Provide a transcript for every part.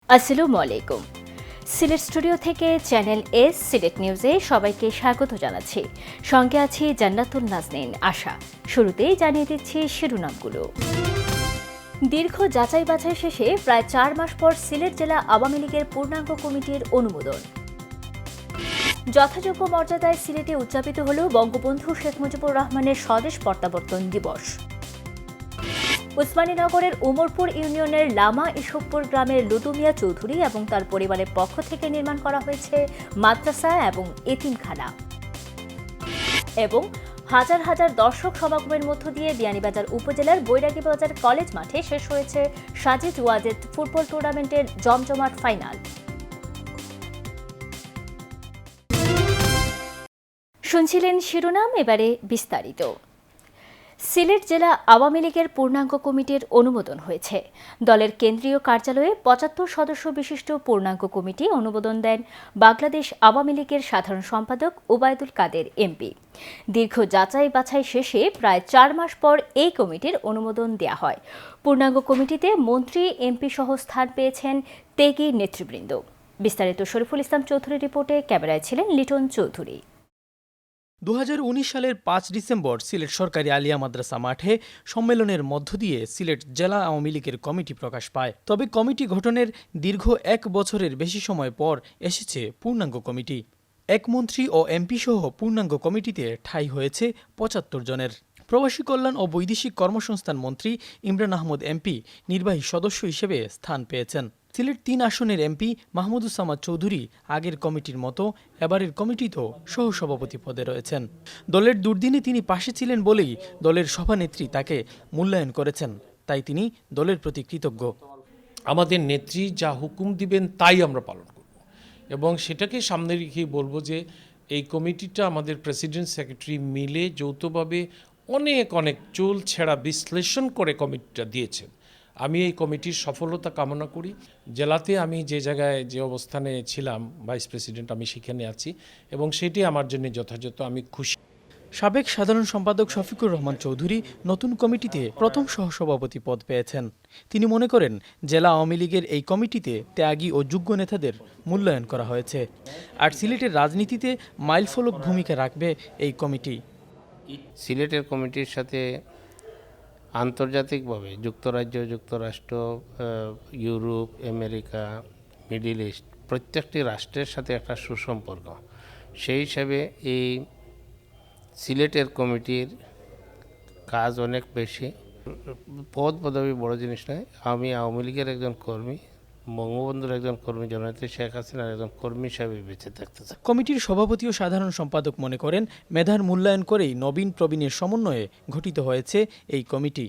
আসসালামু আলাইকুম। সিলেট স্টুডিও থেকে চ্যানেল এস সিলেট নিউজে সবাইকে স্বাগত জানাচ্ছি। সঙ্গে আছি জান্নাতুল নাজনীন আশা। শুরুতেই জানিয়ে দিচ্ছি শিরোনামগুলো। দীর্ঘ যাচাই বাছাই শেষে প্রায় 4 মাস পর সিলেট জেলা আওয়ামী লীগের পূর্ণাঙ্গ কমিটির অনুমোদন। যথাযোগ্য মর্যাদায় সিলেটে উদযাপিত হল বঙ্গবন্ধু শেখ মুজিবুর রহমানের স্বদেশ প্রত্যাবর্তন দিবস। উসমানীনগরের উমরপুর ইউনিয়নের লামা ইসবপুর গ্রামের লুদু মিয়া চৌধুরী এবং তার পরিবারের পক্ষ থেকে নির্মাণ করা হয়েছে মাদ্রাসা এবং এতিমখানা। এবং হাজার হাজার দর্শক সমাগমের মধ্য দিয়ে বিয়ানীবাজার উপজেলার বৈরাগীবাজার কলেজ মাঠে শেষ হয়েছে সাজিদ ওয়াজেদ ফুটবল টুর্নামেন্টের জমজমাট ফাইনাল। শুনছিলেন শিরোনাম, এবারে বিস্তারিত। সিলেট জেলা আওয়ামী লীগের পূর্ণাঙ্গ কমিটির অনুমোদন হয়েছে। দলের কেন্দ্রীয় কার্যালয়ে ৭৫ সদস্য বিশিষ্ট পূর্ণাঙ্গ কমিটি অনুমোদন দেন বাংলাদেশ আওয়ামী লীগের সাধারণ সম্পাদক ওবায়দুল কাদের এমপি। দীর্ঘ যাচাই বাছাই শেষে প্রায় 4 মাস পর এই কমিটির অনুমোদন দেওয়া হয়। পূর্ণাঙ্গ কমিটিতে মন্ত্রী, এমপি সহ স্থান পেয়েছেন ত্যাগী নেতৃবৃন্দ। বিস্তারিত শরীফুল ইসলাম চৌধুরীর রিপোর্টে ক্যামেরায় ছিলেন লিটন চৌধুরী। 2019 সালের 5 ডিসেম্বর সিলেট সরকারি আলিয়া মাদ্রাসা মাঠে সম্মেলনের মধ্য দিয়ে সিলেট জেলা আওয়ামী লীগের কমিটি প্রকাশ পায়। তবে কমিটি গঠনের দীর্ঘ 1 বছরের বেশি সময় পর এসেছে পূর্ণাঙ্গ কমিটি। এক মন্ত্রী ও এমপি সহ পূর্ণাঙ্গ কমিটিতে ঠাঁই হয়েছে 75 জনের। প্রবাসী কল্যাণ ও বৈদেশিক কর্মসংস্থান মন্ত্রী ইমরান আহমদ এমপি নির্বাহী সদস্য হিসেবে স্থান পেয়েছেন। সিলেট 3 আসনের এমপি মাহমুদুজ্জামান চৌধুরী আগের কমিটির মতো এবারের কমিটিতেও সহসভাপতি পদে রয়েছেন। দলের দুর্দিনে তিনি পাশে ছিলেন বলেই দলের সভানেত্রী তাকে মূল্যায়ন করেছেন, তাই তিনি দলের প্রতি কৃতজ্ঞ। আমাদের নেত্রী যা হুকুম দিবেন তাই আমরা পালন করব এবং সেটাকে সামনে রেখেই বলবো যে এই কমিটিটা আমাদের প্রেসিডেন্ট সেক্রেটারি মিলে যৌথভাবে অনেক চুল ছেঁড়া বিশ্লেষণ করে কমিটিটা দিয়েছেন। আমি এই কমিটির সফলতা কামনা করি। জেলাতে আমি যে জায়গায় যে অবস্থানে ছিলাম ভাইস প্রেসিডেন্ট, আমি সেখানে আছি এবং সেটি আমার জন্য যথাযথ, আমি খুশি। সাবেক সাধারণ সম্পাদক শফিকুর রহমান চৌধুরী নতুন কমিটিতে প্রথম সহসভাপতি পদ পেয়েছেন। তিনি মনে করেন জেলা আওয়ামী লীগের এই কমিটিতে ত্যাগী ও যোগ্য নেতাদের মূল্যায়ন করা হয়েছে। আর সিলেটের রাজনীতিতে মাইলফলক ভূমিকা রাখবে এই কমিটি। সিলেটের কমিটির সাথে আন্তর্জাতিকভাবে যুক্তরাজ্য, যুক্তরাষ্ট্র, ইউরোপ, আমেরিকা, মিডল ইস্ট প্রত্যেকটি রাষ্ট্রের সাথে একটা সুসম্পর্ক। সেই হিসাবে এই সিলেটের কমিটির কাজ অনেক বেশি। পদবি বড় জিনিস নয়। আমি আওয়ামী লীগের একজন কর্মী, বঙ্গবন্ধুর একজন কর্মী, জননেত্রী শেখ হাসিনার একজন কর্মী হিসাবে বেঁচে থাকতে চাই। কমিটির সভাপতি ও সাধারণ সম্পাদক মনে করেন মেধার মূল্যায়ন করেই নবীন প্রবীণের সমন্বয়ে গঠিত হয়েছে এই কমিটি।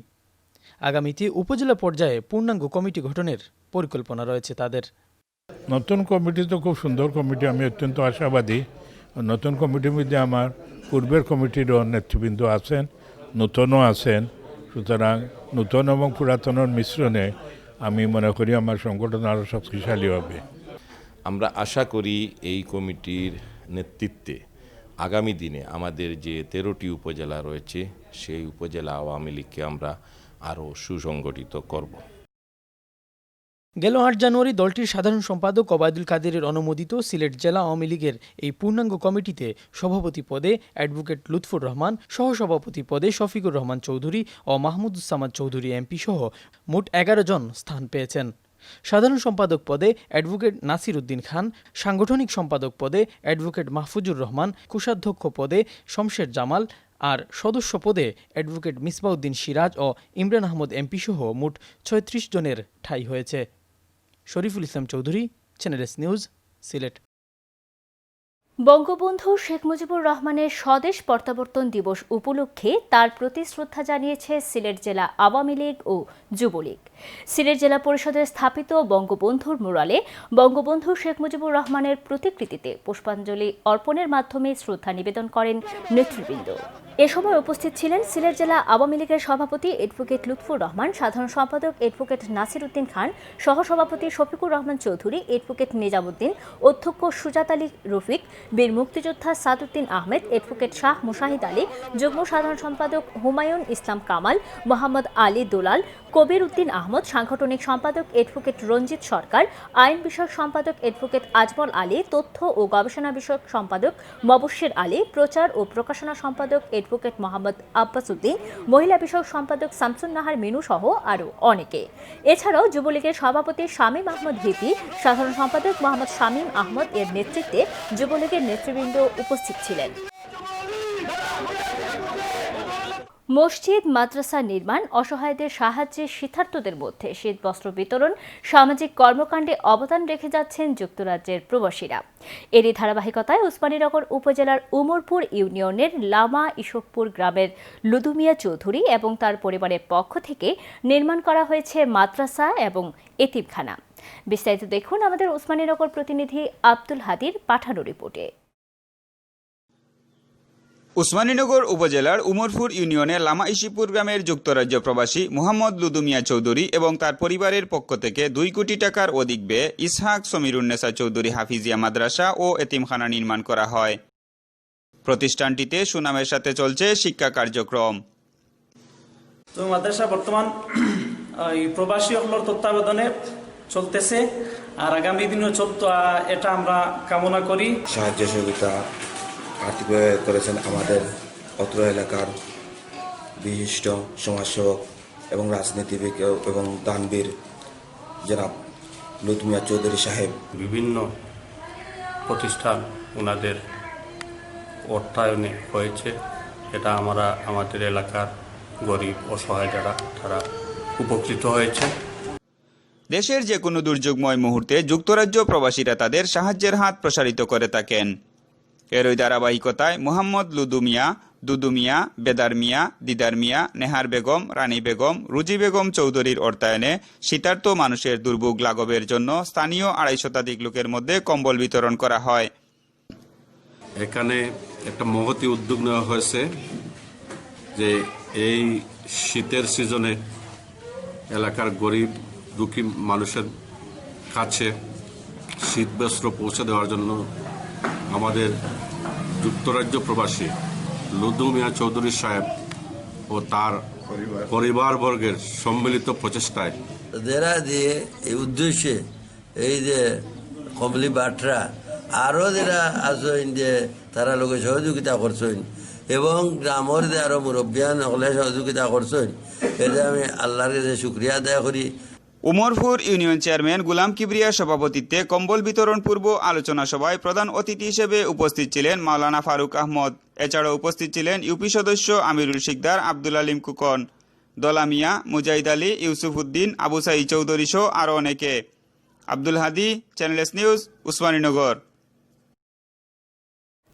আগামীতে উপজেলা পর্যায়ে পূর্ণাঙ্গ কমিটি গঠনের পরিকল্পনা রয়েছে তাদের। নতুন কমিটি তো খুব সুন্দর কমিটি, আমি অত্যন্ত আশাবাদী। নতুন কমিটির মধ্যে আমার পূর্বের কমিটিরও নেতৃবৃন্দ আছেন, নূতনও আছেন। সুতরাং নূতন এবং পুরাতনের মিশ্রণে আমি মনে করি আমার সংগঠন আরও শক্তিশালী হবে। আমরা আশা করি এই কমিটির নেতৃত্বে আগামী দিনে আমাদের যে 13টি উপজেলা রয়েছে সেই উপজেলা আওয়ামী লীগকে আমরা আরও সুসংগঠিত করব। গেল 8 জানুয়ারি দলটির সাধারণ সম্পাদক ওবায়দুল কাদেরের অনুমোদিত সিলেট জেলা আওয়ামী লীগের এই পূর্ণাঙ্গ কমিটিতে সভাপতি পদে অ্যাডভোকেট লুৎফুর রহমান, সহসভাপতি পদে শফিকুর রহমান চৌধুরী ও মাহমুদুজ্জামান চৌধুরী এমপি সহ মোট 11 জন স্থান পেয়েছেন। সাধারণ সম্পাদক পদে অ্যাডভোকেট নাসির উদ্দিন খান, সাংগঠনিক সম্পাদক পদে অ্যাডভোকেট মাহফুজুর রহমান, কোষাধ্যক্ষ পদে শমশের জামাল আর সদস্য পদে অ্যাডভোকেট মিসবাউদ্দিন সিরাজ ও ইমরান আহমদ এমপি সহ মোট 36 জনের ঠাঁই হয়েছে। Shariful Islam Chowdhury, channel S news, Sylhet. Bangabandhu Sheikh Mujibur রহমানের স্বদেশ প্রত্যাবর্তন দিবস উপলক্ষে তার প্রতি শ্রদ্ধা জানিয়েছে সিলেট জেলা আওয়ামী লীগ ও যুবলীগ। সিলেট জেলা পরিষদের স্থাপিত বঙ্গবন্ধুর মুরালে বঙ্গবন্ধু শেখ মুজিবুর রহমানের প্রতিকৃতিতে পুষ্পাঞ্জলি অর্পণের মাধ্যমে শ্রদ্ধা নিবেদন করেন নেতৃবৃন্দ। এ সময় উপস্থিত ছিলেন সিলেট জেলা আওয়ামী লীগের সভাপতি অ্যাডভোকেট লুৎফুর রহমান, সাধারণ সম্পাদক অ্যাডভোকেট নাসির উদ্দিন খান, সহসভাপতি শফিকুর রহমান চৌধুরী, অ্যাডভোকেট নিজামুদ্দিন, অধ্যক্ষ সুজাত আলী রফিক, বীর মুক্তিযোদ্ধা সাদউদ্দিন আহমেদ, অ্যাডভোকেট শাহ মুশাহিদ আলী, যুগ্ম সাধারণ সম্পাদক হুমায়ুন ইসলাম কামাল, মোহাম্মদ আলী দুলাল, কবির উদ্দিন আহমদ, সাংগঠনিক সম্পাদক অ্যাডভোকেট রঞ্জিত সরকার, আইন বিষয়ক সম্পাদক অ্যাডভোকেট আজমল আলী, তথ্য ও গবেষণা বিষয়ক সম্পাদক মবশ্বির আলী, প্রচার ও প্রকাশনা সম্পাদক অ্যাডভোকেট মোহাম্মদ আব্বাস উদ্দিন, মহিলা বিষয়ক সম্পাদক শামসুন নাহার মিনু সহ আরও অনেকে। এছাড়াও যুবলীগের সভাপতি শামীম আহমদ ভিপি, সাধারণ সম্পাদক মোহাম্মদ শামীম আহমদ এর নেতৃত্বে যুবলীগের নেতৃবৃন্দ উপস্থিত ছিলেন। মসজিদ, মাদ্রাসা নির্মাণ, অসহায়দের সাহায্যে শীতার্তদের মধ্যে শীতবস্ত্র বিতরণ, সামাজিক কর্মকাণ্ডে অবদান রেখে যাচ্ছেন যুক্তরাজ্যের প্রবাসীরা। এরই ধারাবাহিকতায় ওসমানীনগর উপজেলার উমরপুর ইউনিয়নের লামা ইশকপুর গ্রামের লুদুমিয়া চৌধুরী এবং তার পরিবারের পক্ষ থেকে নির্মাণ করা হয়েছে মাদ্রাসা এবং এতিমখানা। বিস্তারিত দেখুন আমাদের ওসমানীনগর প্রতিনিধি আব্দুল হাদির পাঠানো রিপোর্টে। ওসমানীনগর উপজেলার উমরপুর ইউনিয়নের লামা ইশিপুর গ্রামের যুক্তরাজ্য প্রবাসী মোহাম্মদ লুদুমিয়া চৌধুরী এবং তার পরিবারের পক্ষ থেকে 2 কোটি টাকার অধিক ব্যয়ে ইসহাক সমীরুন্নেসা চৌধুরী হাফিজিয়া মাদ্রাসা ও এতিমখানা নির্মাণ করা হয়। প্রতিষ্ঠানটিতে সুনামের সাথে চলছে শিক্ষা কার্যক্রম। তো মাদ্রাসা বর্তমান প্রবাসী হলোর তত্ত্বাবধানে চলতেছে, আর আগামী দিনও চলতো, এটা আমরা কামনা করি। সাহায্য সহযোগিতা আর্থিকভাবে করেছেন আমাদের অত্র এলাকার বিশিষ্ট সমাজসেবক এবং রাজনীতিবিদ এবং দানবীর জনাব লুৎমিয়া চৌধুরী সাহেব। বিভিন্ন প্রতিষ্ঠান ওনাদের অর্থায়নে হয়েছে, এটা আমরা আমাদের এলাকার গরিব অসহায় যারা তারা উপকৃত হয়েছে। দেশের যে কোনো দুর্যোগময় মুহূর্তে যুক্তরাজ্য প্রবাসীরা তাদের সাহায্যের হাত প্রসারিত করে থাকেন। এরই ধারাবাহিকতায় মোহাম্মদ লুদু মিয়া, দুদু মিয়া, বেদার মিয়া, দিদার মিয়া, নেহার বেগম, রানী বেগম, রুজি বেগম চৌধুরীর অর্থায়নে শীতার্ত মানুষের দুর্ভোগ লাঘবের জন্য স্থানীয় 250 শতাধিক লোকের মধ্যে কম্বল বিতরণ করা হয়। এখানে একটা মহতি উদ্যোগ নেওয়া হয়েছে যে এই শীতের সিজনে এলাকার গরিব দুঃখী মানুষের কাছে শীতবস্ত্র পৌঁছে দেওয়ার জন্য আমাদের যুক্তরাজ্য প্রবাসী লুদু মিয়া চৌধুরী সাহেব ও তার পরিবারবর্গের সম্মিলিত প্রচেষ্টায় দেরা দিয়ে এই উদ্দেশ্যে এই যে কমলি বাটরা আরও যারা আসেন যে তারা লোকে সহযোগিতা করছেন এবং গ্রামের যে আরও মুরব্বিয়ান সকলে সহযোগিতা করছেন, এটা আমি আল্লাহর কাছে শুকরিয়া আদায় করি। উমরপুর ইউনিয়ন চেয়ারম্যান গুলাম কিবরিয়ার সভাপতিত্বে কম্বল বিতরণ পূর্ব আলোচনা সভায় প্রধান অতিথি হিসেবে উপস্থিত ছিলেন মাওলানা ফারুক আহমদ। এছাড়াও উপস্থিত ছিলেন ইউপি সদস্য আমিরুল শিকদার, আব্দুল আলিম কুকন, দলা মিয়া, মুজাহিদ আলী, ইউসুফ উদ্দিন, আবু সাঈদ চৌধুরী সহ আরও অনেকে। Abdul Hadi, channel S news, Osmaninagar.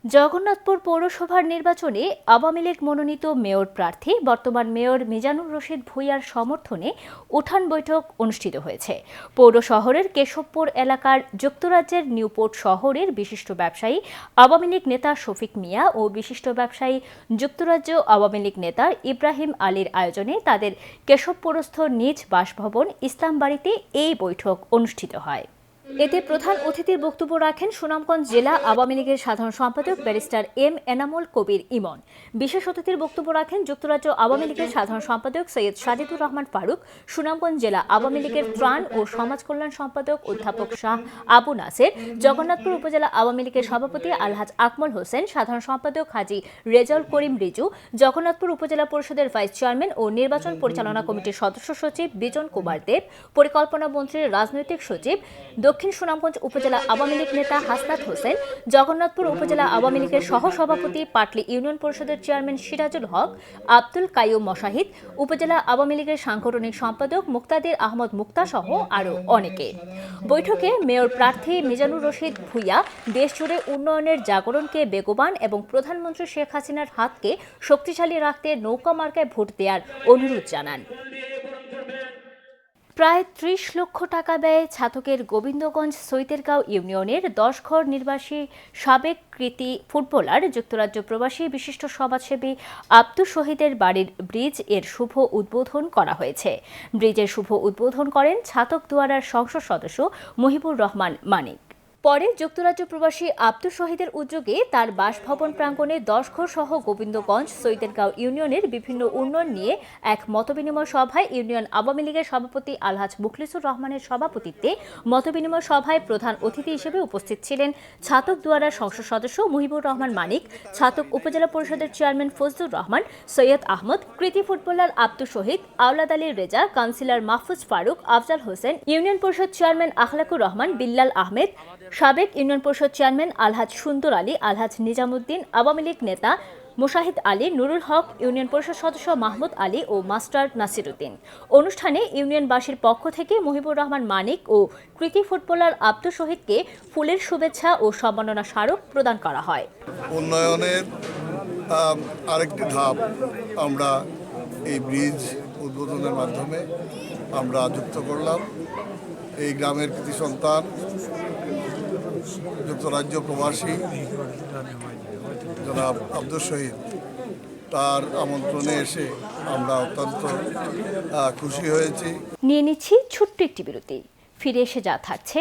Jagannathpur পৌরসভার নির্বাচনে আওয়ামী লীগ মনোনীত মেয়র প্রার্থী বর্তমান মেয়র মিজানুর রশিদ ভূঁইয়ার সমর্থনে উঠান বৈঠক অনুষ্ঠিত হয়েছে। পৌর শহরের কেশবপুর এলাকার যুক্তরাজ্যের নিউপোর্ট শহরের বিশিষ্ট ব্যবসায়ী আওয়ামী লীগ নেতা শফিক মিয়া ও বিশিষ্ট ব্যবসায়ী যুক্তরাজ্য আওয়ামী লীগ নেতা ইব্রাহিম আলীর আয়োজনে তাদের কেশবপুরস্থ নিজ বাসভবন ইসলামবাড়িতে এই বৈঠক অনুষ্ঠিত হয়। এতে প্রধান অতিথির বক্তব্য রাখেন সুনামগঞ্জ জেলা আওয়ামী লীগের সাধারণ সম্পাদক ব্যারিস্টার এম এনামুল কবির ইমন। বিশেষ অতিথির বক্তব্য রাখেন যুক্তরাজ্য আওয়ামী লীগের সাধারণ সম্পাদক সৈয়দ সাজিদুর রহমান ফারুক, সুনামগঞ্জ জেলা আওয়ামী লীগের ত্রাণ ও সমাজ কল্যাণ সম্পাদক অধ্যাপক শাহ আবু নাসের, জগন্নাথপুর উপজেলা আওয়ামী লীগের সভাপতি আলহাজ আকমল হোসেন, সাধারণ সম্পাদক হাজী রেজাউল করিম রিজু, জগন্নাথপুর উপজেলা পরিষদের ভাইস চেয়ারম্যান ও নির্বাচন পরিচালনা কমিটির সদস্য সচিব বিজন কুমার দেব, পরিকল্পনা মন্ত্রীর রাজনৈতিক সচিব, দক্ষিণ সুনামগঞ্জ উপজেলা আওয়ামী লীগ নেতা হাসনাত হোসেন, জগন্নাথপুর উপজেলা আওয়ামী লীগের সহসভাপতি পাটলি ইউনিয়ন পরিষদের চেয়ারম্যান সিরাজুল হক, আব্দুল কাইয়ুম মশাহিদ, উপজেলা আওয়ামী লীগের সাংগঠনিক সম্পাদক মুক্তাদির আহমদ মুক্তা সহ আরও অনেকে। বৈঠকে মেয়র প্রার্থী মিজানুর রশিদ ভূঁইয়া দেশজুড়ে উন্নয়নের জাগরণকে বেগবান এবং প্রধানমন্ত্রী শেখ হাসিনার হাতকে শক্তিশালী রাখতে নৌকা মার্কায় ভোট দেওয়ার অনুরোধ জানান। প্রায় ৩০ লক্ষ টাকা ব্যয়ে ছাতকের গোবিন্দগঞ্জ সৈতেরগাঁও ইউনিয়নের ১০ ঘর নির্বাসী সাবেক কৃতি ফুটবলার যুক্তরাজ্য প্রবাসী বিশিষ্ট সমাজসেবী আব্দুস শহীদের বাড়ির ব্রিজ এর শুভ উদ্বোধন করা হয়েছে। ব্রিজের শুভ উদ্বোধন করেন ছাতক দুয়ারার সংসদ সদস্য মুহিবুর রহমান মানিক। পরে যুক্তরাজ্য প্রবাসী আব্দুস শহীদের উদ্যোগে তার বাসভবন প্রাঙ্গণে ১০ ঘর সহ গোবিন্দগঞ্জ সৈতেরগাঁও ইউনিয়নের বিভিন্ন উন্নয়ন নিয়ে এক মতবিনিময় সভায় ইউনিয়ন আওয়ামী লীগের সভাপতি আলহাজ মুখলিসুর রহমানের সভাপতিত্বে মতবিনিময় সভায় প্রধান অতিথি হিসেবে উপস্থিত ছিলেন ছাতক দুয়ারার সংসদ সদস্য মুহিবুর রহমান মানিক, ছাতক উপজেলা পরিষদের চেয়ারম্যান ফজলুর রহমান, সৈয়দ আহমদ, কৃতি ফুটবলার আব্দুস শহীদ, আওলাদ আলী রেজা, কাউন্সিলর মাহফুজ ফারুক, আফজাল হোসেন, ইউনিয়ন পরিষদ চেয়ারম্যান আখলাকুর রহমান, বিল্লাল আহমেদ, সাবেক ইউনিয়ন পরিষদ চেয়ারম্যান আলহাজ সুন্দর আলী, আলহাজ নিজামুদ্দিন, আওয়ামী লীগ নেতা মোশাহিদ আলী, নুরুল হক, ইউনিয়ন পরিষদ সদস্য মাহমুদ আলী ও মাস্টার নাসিরুদ্দিন। অনুষ্ঠানে ইউনিয়নবাসীর পক্ষ থেকে মুহিবুর রহমান মানিক ও কৃতি ফুটবলার আব্দুস শহীদকে ফুলের শুভেচ্ছা ও সম্মাননা স্মারক প্রদান করা হয়। উন্নয়নের আরেকটি ধাপ আমরা এই ব্রিজ উদ্বোধনের মাধ্যমে আমরা যুক্ত করলাম। এই গ্রামের কৃতি সন্তান যুক্তরাজ্য প্রবাসী জনাব আব্দুস শহীদ, তার আমন্ত্রণে এসে আমরা অত্যন্ত খুশি হয়েছি। নিয়ে নিচ্ছি ছোট্ট একটি বিরতি, ফিরে এসে যা থাকছে।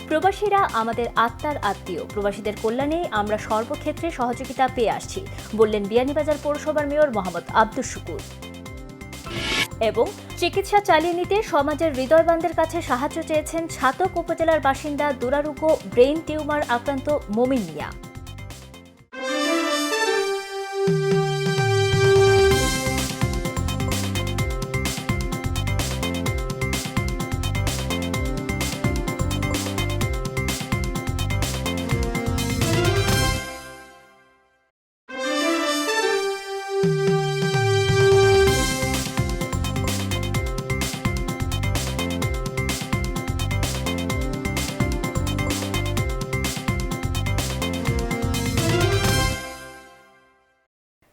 প্রবাসীরা আমাদের আত্মার আত্মীয়, প্রবাসীদের কল্যাণে আমরা সর্বক্ষেত্রে সহযোগিতা পেয়ে আসছি বললেন বিয়ানীবাজার পৌরসভার মেয়র মোহাম্মদ আব্দুস শুকুর। এবং চিকিৎসা চালিয়ে নিতে সমাজের হৃদয়বানদের কাছে সাহায্য চেয়েছেন ছাতক উপজেলার বাসিন্দা দুরারোগ্য ব্রেইন টিউমার আক্রান্ত মমিন মিয়া।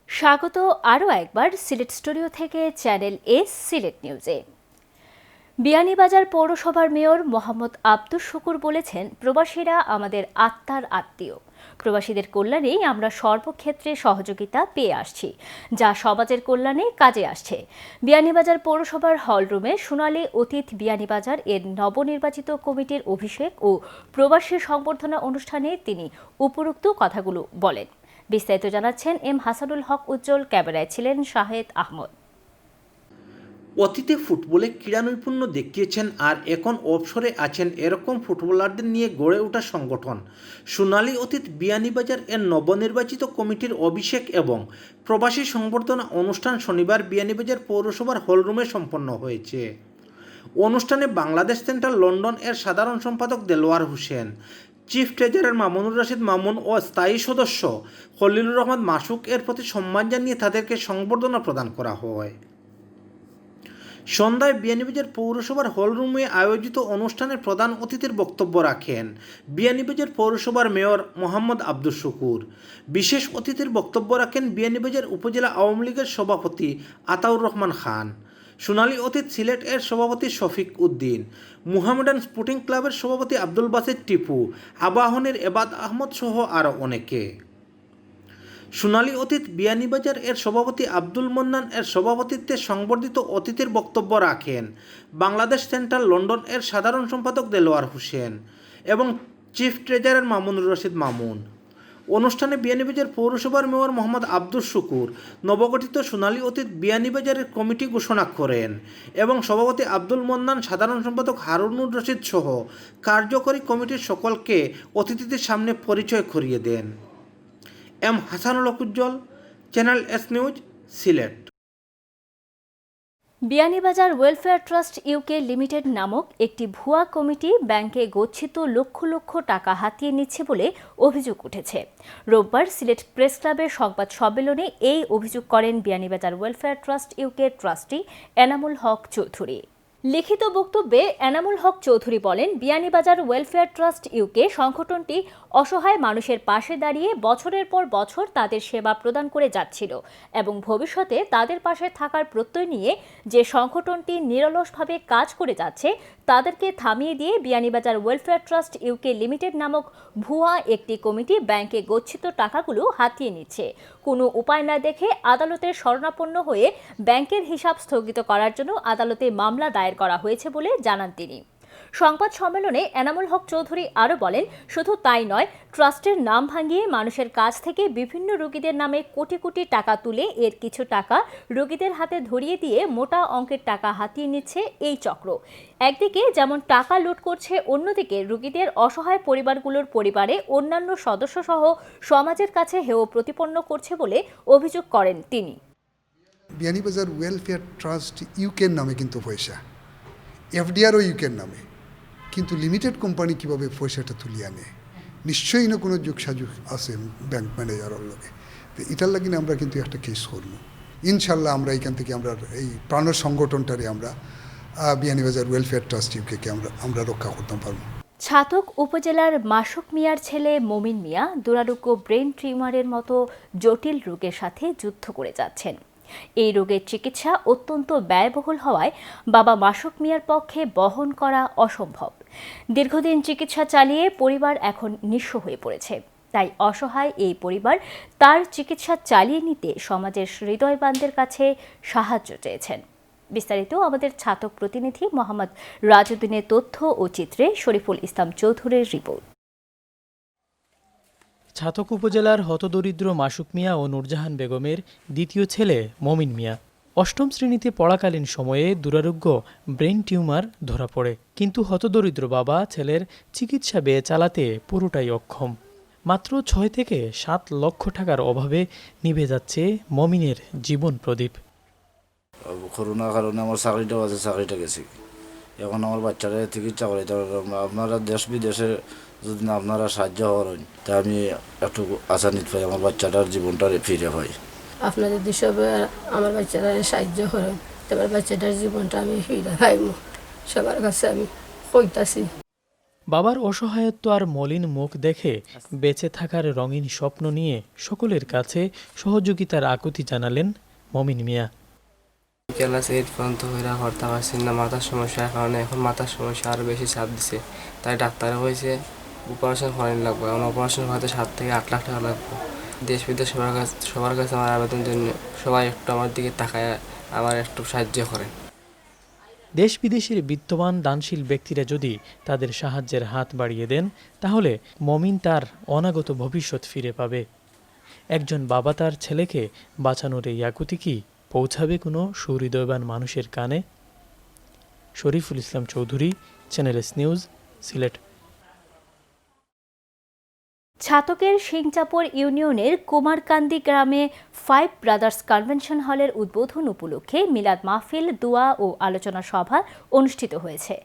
স্বাগত আরও একবার সিলেট স্টুডিও থেকে চ্যানেল এ সিলেট নিউজে। বিয়ানীবাজার পৌরসভার মেয়র মোহাম্মদ আব্দুস শুকুর বলেছেন, প্রবাসীরা আমাদের আত্মার আত্মীয়, প্রবাসীদের কল্যাণেই আমরা সর্বক্ষেত্রে সহযোগিতা পেয়ে আসছি, যা সমাজের কল্যাণে কাজে আসছে। বিয়ানীবাজার পৌরসভার হলরুমে সোনালী অতীত বিয়ানীবাজার এর নবনির্বাচিত কমিটির অভিষেক ও প্রবাসী সংবর্ধনা অনুষ্ঠানে তিনি উপরোক্ত কথাগুলো বলেন। বিস্তারিত জানাচ্ছেন এম হাসানুল হক উজ্জ্বল, ক্যামেরায় ছিলেন শাহেদ আহমদ। অতীতে ফুটবলে ক্রীড়ানৈপুণ্য দেখিয়েছেন আর এখন অবসরে আছেন এরকম ফুটবলারদের নিয়ে গড়ে ওঠা সংগঠন সোনালী অতীত বিয়ানীবাজার এর নবনির্বাচিত কমিটির অভিষেক এবং প্রবাসী সংবর্ধনা অনুষ্ঠান শনিবার বিয়ানীবাজার পৌরসভার হলরুমে সম্পন্ন হয়েছে। অনুষ্ঠানে বাংলাদেশ সেন্ট্রাল লন্ডন এর সাধারণ সম্পাদক দেলোয়ার হোসেন, চিফ ট্রেজারার মামুনুর রশিদ মামুন ও স্থায়ী সদস্য খলিলুর রহমান মাসুক এর প্রতি সম্মান জানিয়ে তাদেরকে সংবর্ধনা প্রদান করা হয়। সন্ধ্যায় বিয়ানীবাজার পৌরসভার হলরুমে আয়োজিত অনুষ্ঠানে প্রধান অতিথির বক্তব্য রাখেন বিয়ানীবাজার পৌরসভার মেয়র মোহাম্মদ আব্দুস শুকুর। বিশেষ অতিথির বক্তব্য রাখেন বিয়ানীবাজার উপজেলা আওয়ামী লীগের সভাপতি আতাউর রহমান খান, সোনালী অতীত সিলেট এর সভাপতি শফিক উদ্দিন, মুহামেডান স্পোর্টিং ক্লাবের সভাপতি আব্দুল বাসিত টিপু, আবাহনের এবাদ আহমদ সহ আরও অনেকে। সোনালী অতীত বিয়ানীবাজার এর সভাপতি আব্দুল মন্নান এর সভাপতিত্বে সংবর্ধিত অতিথির বক্তব্য রাখেন বাংলাদেশ সেন্ট্রাল লন্ডন এর সাধারণ সম্পাদক দেলোয়ার হোসেন এবং চিফ ট্রেজারার মামুনুর রশিদ মামুন। অনুষ্ঠানে বিয়ানীবাজার পৌরসভার মেয়র মোহাম্মদ আব্দুস শুকুর নবগঠিত সোনালী অতীত বিয়ানীবাজারের কমিটি ঘোষণা করেন এবং সভাপতি আব্দুল মন্নান, সাধারণ সম্পাদক হারুনুর রশিদ সহ কার্যকরী কমিটির সকলকে অতিথিদের সামনে পরিচয় করিয়ে দেন। M Hasanul Haque Ujjal, channel S news, Sylhet. Beanibazar welfare trust UK limited নামক একটি ভুয়া কমিটি ব্যাংকে গচ্ছিত লক্ষ লক্ষ টাকা হাতিয়ে নিচ্ছে বলে অভিযোগ উঠেছে। রোববার সিলেট প্রেস ক্লাবের সংবাদ সম্মেলনে এই অভিযোগ করেন Beanibazar welfare trust UK trustee Enamul Haque Chowdhury. লিখিত বক্তব্যে এনামুল হক চৌধুরী বলেন, বিয়ানীবাজার ওয়েলফেয়ার ট্রাস্ট ইউকে সংগঠনটি অসহায় মানুষের পাশে দাঁড়িয়ে বছরের পর বছর তাদের সেবা প্রদান করে যাচ্ছিল এবং ভবিষ্যতে তাদের পাশে থাকার প্রত্যয় নিয়ে যে সংগঠনটি নিরলসভাবে কাজ করে যাচ্ছে তাদেরকে থামিয়ে দিয়ে Beanibazar welfare trust UK limited নামক ভুয়া একটি কমিটি ব্যাংকে গচ্ছিত টাকাগুলো হাতিয়ে নিচ্ছে। কোনো উপায় না দেখে আদালতের শরণাপন্ন হয়ে ব্যাংকের হিসাব স্থগিত করার জন্য আদালতে মামলা দায়ের করা হয়েছে বলে জানান তিনি। সংবাদ সম্মেলনে এনামুল হক চৌধুরী আরও বলেন, শুধু তাই নয়, ট্রাস্টের নাম ভাঙিয়ে মানুষের কাছ থেকে বিভিন্ন রোগীদের নামে কোটি কোটি টাকা তুলে এর কিছু টাকা রোগীদের হাতে ধরিয়ে দিয়ে মোটা অঙ্কের টাকা হাতিয়ে নিচ্ছে এই চক্র। একদিকে যেমন টাকা লুট করছে, অন্যদিকে রোগীদের অসহায় পরিবারগুলোর পরিবারে অন্যান্য সদস্যসহ সমাজের কাছে হেয় প্রতিপন্ন করছে বলে অভিযোগ করেন তিনি। বিয়ানীবাজার ওয়েলফেয়ার ট্রাস্ট ইউকের নামে কিন্তু পয়সা, এফডিআরও ইউকের নামে, কিন্তু লিমিটেড কোম্পানি কীভাবে পয়সাটা তুলিয়ে আনে? নিশ্চয়ই না কোনো যোগসাযোগ আছে ব্যাংক ম্যানেজারের লগে। তো এটার লাগিনে আমরা কিন্তু একটা কেস করব ইনশাল্লাহ। আমরা এখান থেকে আমরা এই প্রাণ সংগঠনটারে আমরা বিয়ানীবাজার ওয়েলফেয়ার ট্রাস্ট ইউকে আমরা রক্ষা করতে পারবো। ছাতক উপজেলার মাসুক মিয়ার ছেলে মমিন মিয়া দুরারোগ্য ব্রেন টিউমারের মতো জটিল রোগের সাথে যুদ্ধ করে যাচ্ছেন। এই রোগের চিকিৎসা অত্যন্ত ব্যয়বহুল হওয়ায় বাবা মাসুক মিয়ার পক্ষে বহন করা অসম্ভব। দীর্ঘদিন চিকিৎসা চালিয়ে পরিবার এখন নিঃস্ব হয়ে পড়েছে। তাই অসহায় এই পরিবার তার চিকিৎসা চালিয়ে নিতে সমাজের হৃদয়বানদের কাছে সাহায্য চেয়েছেন। বিস্তারিত আমাদের ছাতক প্রতিনিধি মোহাম্মদ রাজউদ্দিনের তথ্য ও চিত্রে শরীফুল ইসলাম চৌধুরীর রিপোর্ট। ছাতক উপজেলার হতদরিদ্র মাসুক মিয়া ও নূরজাহান বেগমের দ্বিতীয় ছেলে মমিন মিয়া অষ্টম শ্রেণীতে পড়াকালীন সময়ে দুরারোগ্য ব্রেন টিউমার ধরা পড়ে। কিন্তু হতদরিদ্র বাবা ছেলের চিকিৎসা ব্যয় চালাতে পুরোটাই অক্ষম। মাত্র 6 থেকে 7 লক্ষ টাকার অভাবে নিভে যাচ্ছে মমিনের জীবন প্রদীপ। করোনার কারণে আমার চাকরিটাও আছে, চাকরিটা গেছি। এখন আমার বাচ্চারা চিকিৎসা করে। আপনারা দেশ বিদেশে যদি না আপনারা সাহায্য করেন তা আমি একটু আশা নিতে পারি আমার বাচ্চাটার জীবনটা ফিরে পাই। আপনাদের সবাই আমার বাচ্চারা সাহায্য করেন, তোমার বাচ্চাটার জীবনটা আমি ফিরে পাইব, সবার কাছে আমি কইতাছি। বাবার অসহায়ত্ব আর মলিন মুখ দেখে বেঁচে থাকার রঙিন স্বপ্ন নিয়ে সকলের কাছে সহযোগিতার আকুতি জানালেন মমিন মিয়া। ক্লাস 8 পর্যন্ত হইরা করতে পারছি না, মাথার সমস্যার কারণে। এখন মাথার সমস্যা আরও বেশি চাপ দিছে, তাই ডাক্তার হয়েছে অপারেশন করানো লাগবে। আমার অপারেশন হয়তো 7 থেকে 8 লাখ টাকা লাগবে। দেশ বিদেশ সবার কাছে আমার আবেদন জন্য সবাই একটু আমার দিকে তাকায় আমার একটু সাহায্য করেন। দেশ বিদেশের বিত্তবান দানশীল ব্যক্তিরা যদি তাদের সাহায্যের হাত বাড়িয়ে দেন তাহলে মমিন তার অনাগত ভবিষ্যৎ ফিরে পাবে। একজন বাবা তার ছেলেকে বাঁচানোর এই আকুতি কি পৌঁছাবে কোনো সুহৃদয়বান মানুষের কানে? Shariful Islam Chowdhury, channel S news, Sylhet. ছাতকের সিংচাপুর ইউনিয়নের কুমারকান্দি গ্রামে 5 ব্রাদার্স কনভেনশন হলের উদ্বোধন উপলক্ষে মিলাদ মাহফিল, দোয়া ও আলোচনা সভা অনুষ্ঠিত হয়েছে।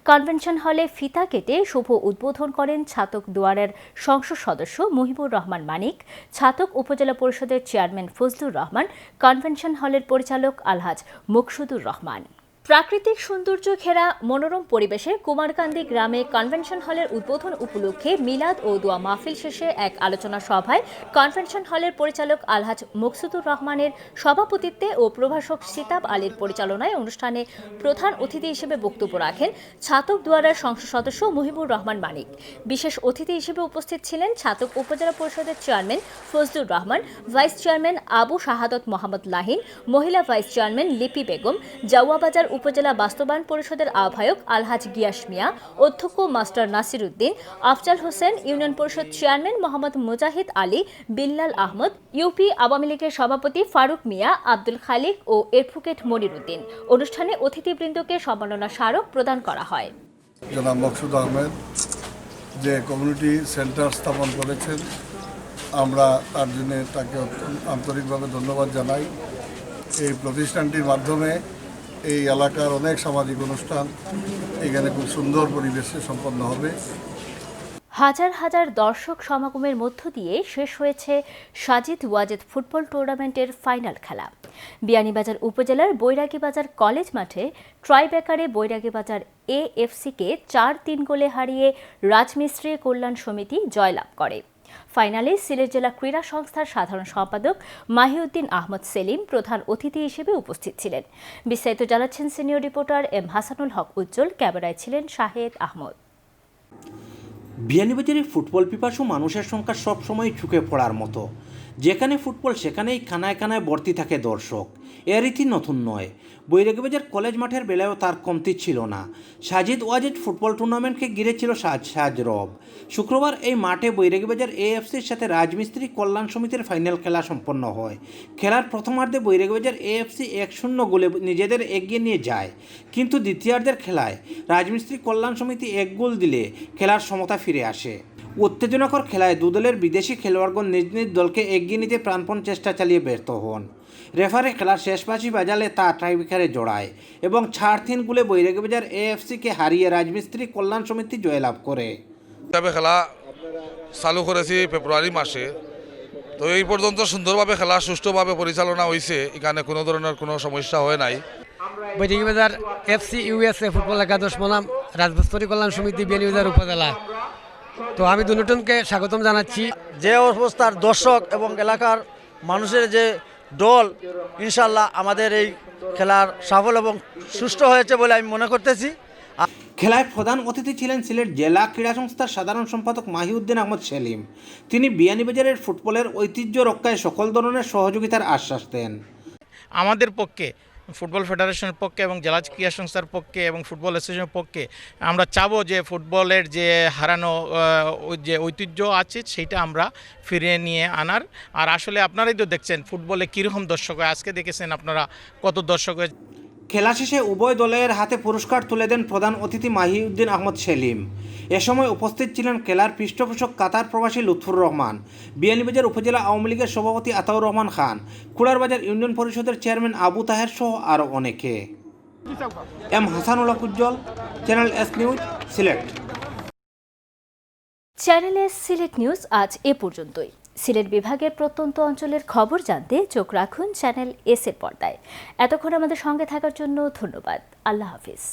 কনভেনশন হলে ফিতা কেটে শুভ উদ্বোধন করেন ছাতক দুয়ারের সংসদ সদস্য মুহিবুর রহমান মানিক, ছাতক উপজেলা পরিষদের চেয়ারম্যান ফজলুর রহমান, কনভেনশন হলের পরিচালক আলহাজ মুকসুদুর রহমান। প্রাকৃতিক সৌন্দর্য ঘেরা মনোরম পরিবেশে কুমারকান্দি গ্রামে কনভেনশন হলের উদ্বোধন উপলক্ষে মিলাদ ও দোয়া মাহফিল শেষে এক আলোচনা সভায় কনভেনশন হলের পরিচালক আলহাজ মুকসুদুর রহমানের সভাপতিত্বে ও প্রভাষক সিতাব আলীর পরিচালনায় অনুষ্ঠানে প্রধান অতিথি হিসেবে বক্তব্য রাখেন ছাতক দুয়ারের সংসদ সদস্য মুহিবুর রহমান মানিক। বিশেষ অতিথি হিসেবে উপস্থিত ছিলেন ছাতক উপজেলা পরিষদের chairman Fazlur Rahman, vice chairman Abu Shahadat Mohammad Lahin, মহিলা ভাইস চেয়ারম্যান লিপি বেগম, জাওয়াবাজার উপজেলা বাস্তবায়ন পরিষদের আহ্বায়ক আলহাজ গিয়াস মিয়া, অধ্যক্ষ মাস্টার নাসির উদ্দিন, আফজাল হোসেন, ইউনিয়ন পরিষদ চেয়ারম্যান মোহাম্মদ মুজাহিদ আলী, বিল্লাল আহমদ, ইউপি আওয়ামী লীগের সভাপতি ফারুক মিয়া, আব্দুল খালিক ও অ্যাডভোকেট মনির উদ্দিন। অনুষ্ঠানে অতিথিবৃন্দকে সম্মাননা স্মারক প্রদান করা হয়। জনাব মকসুদ আহমেদ যে কমিউনিটি সেন্টার স্থাপন করেছেন, আমরা তার জন্য তাকে আন্তরিকভাবে ধন্যবাদ জানাই। এই প্রতিষ্ঠানটির মাধ্যমে এই এলাকার অনেক সামাজিক অনুষ্ঠান এখানে খুব সুন্দর পরিবেশে সম্পন্ন হবে। হাজার হাজার দর্শক সমাগমের মধ্য দিয়ে শেষ হয়েছে সাজিদ ওয়াজেদ ফুটবল টুর্নামেন্টের ফাইনাল খেলা। বিয়ানীবাজার উপজেলার বৈরাগীবাজার কলেজ মাঠে ট্রাইব্রেকারে বৈরাগীবাজার AFCকে 4-3 গোলে হারিয়ে রাজমিস্ত্রি কল্যাণ সমিতি জয়লাভ করে। ফাইনালে সিলেট জেলা ক্রীড়া সংস্থার সাধারণ সম্পাদক মাহিউদ্দিন আহমদ সেলিম প্রধান অতিথি হিসেবে উপস্থিত ছিলেন। বিস্তারিত জানাচ্ছেন senior reporter M Hasanul Haque উজ্জ্বল, ক্যামেরায় ছিলেন শাহেদ আহমদ। বিয়ানীবাজারে ফুটবল পিপাসু মানুষের সংখ্যা সবসময় চুকে পড়ার মতো। যেখানে ফুটবল সেখানেই কানায় কানায় ভর্তি থাকে দর্শক। এর রীতি নতুন নয়, বৈরাগীবাজার কলেজ মাঠের বেলায়ও তার কমতি ছিল না। সাজিদ ওয়াজেদ ফুটবল টুর্নামেন্টকে ঘিরেছিল সাজ রব। শুক্রবার এই মাঠে বৈরাগীবাজার AFCর সাথে রাজমিস্ত্রি কল্যাণ সমিতির ফাইনাল খেলা সম্পন্ন হয়। খেলার প্রথমার্ধে বৈরাগীবাজার AFC 1-0 গোলে নিজেদের এগিয়ে নিয়ে যায়, কিন্তু দ্বিতীয়ার্ধের খেলায় রাজমিস্ত্রি কল্যাণ সমিতি 1 গোল দিলে খেলার সমতা ফিরে আসে। উত্তেজনাকর খেলায় দুদলের বিদেশি খেলোয়াড়গণ নিজ নিজ দলকে এগিয়ে নিতে প্রাণপণ চেষ্টা চালিয়ে ব্যর্থ হন। রেফারি খেলার শেষ বাঁশি বাজালে তা টাইব্রেকারে জড়ায় এবং 4-3 গোলে বৈরাগীবাজার AFCকে হারিয়ে রাজমিস্ত্রি কল্যাণ সমিতি জয়লাভ করে। খেলা চালু করেছি ফেব্রুয়ারি মাসে, তো এই পর্যন্ত সুন্দরভাবে খেলা সুষ্ঠুভাবে পরিচালনা হয়েছে, এখানে কোনো ধরনের কোনো সমস্যা হয় নাই। বৈরাগীবাজার FC USA ফুটবল একাদশ বনাম রাজমিস্ত্রি কল্যাণ সমিতি বিয়ানীবাজার উপজেলা। তো আমি দুজনকে স্বাগতম জানাচ্ছি। যে অবস্থার দর্শক এবং এলাকার মানুষের যে দল, ইনশাল্লাহ আমাদের এই খেলার সফল এবং সুষ্ঠু হয়েছে বলে আমি মনে করতেছি। খেলায় প্রধান অতিথি ছিলেন সিলেট জেলা ক্রীড়া সংস্থার সাধারণ সম্পাদক মাহিউদ্দিন আহমদ সেলিম। তিনি বিয়ানীবাজারের ফুটবলের ঐতিহ্য রক্ষায় সকল ধরনের সহযোগিতার আশ্বাস দেন। আমাদের পক্ষে, ফুটবল ফেডারেশনের পক্ষে এবং জেলা ক্রীড়া সংস্থার পক্ষে এবং ফুটবল অ্যাসোসিয়েশনের পক্ষে আমরা চাবো যে ফুটবলের যে হারানো যে ঐতিহ্য আছে সেইটা আমরা ফিরিয়ে নিয়ে আনার। আর আসলে আপনারাই তো দেখছেন ফুটবলে কীরকম দর্শক হয়, আজকে দেখেছেন আপনারা কত দর্শক হয়। খেলা শেষে উভয় দলের হাতে পুরস্কার তুলে দেন প্রধান অতিথি মাহিউদ্দিন আহমদ সেলিম। এ সময় উপস্থিত ছিলেন খেলার পৃষ্ঠপোষক কাতার প্রবাসী লুৎফুর রহমান, বিয়ানীবাজার উপজেলা আওয়ামী লীগের সভাপতি আতাউর রহমান খান, কুড়ারবাজার ইউনিয়ন পরিষদের চেয়ারম্যান আবু তাহের সহ আরও অনেকে। M Hasanul Haque Ujjal, channel S news, Sylhet. Channel S Sylhet news আজ এ পর্যন্তই। সিলেট বিভাগের প্রত্যন্ত অঞ্চলের খবর জানতে চোখ রাখুন চ্যানেল S এর পর্দায়। এতক্ষণ আমাদের সঙ্গে থাকার জন্য ধন্যবাদ। আল্লাহ হাফিজ।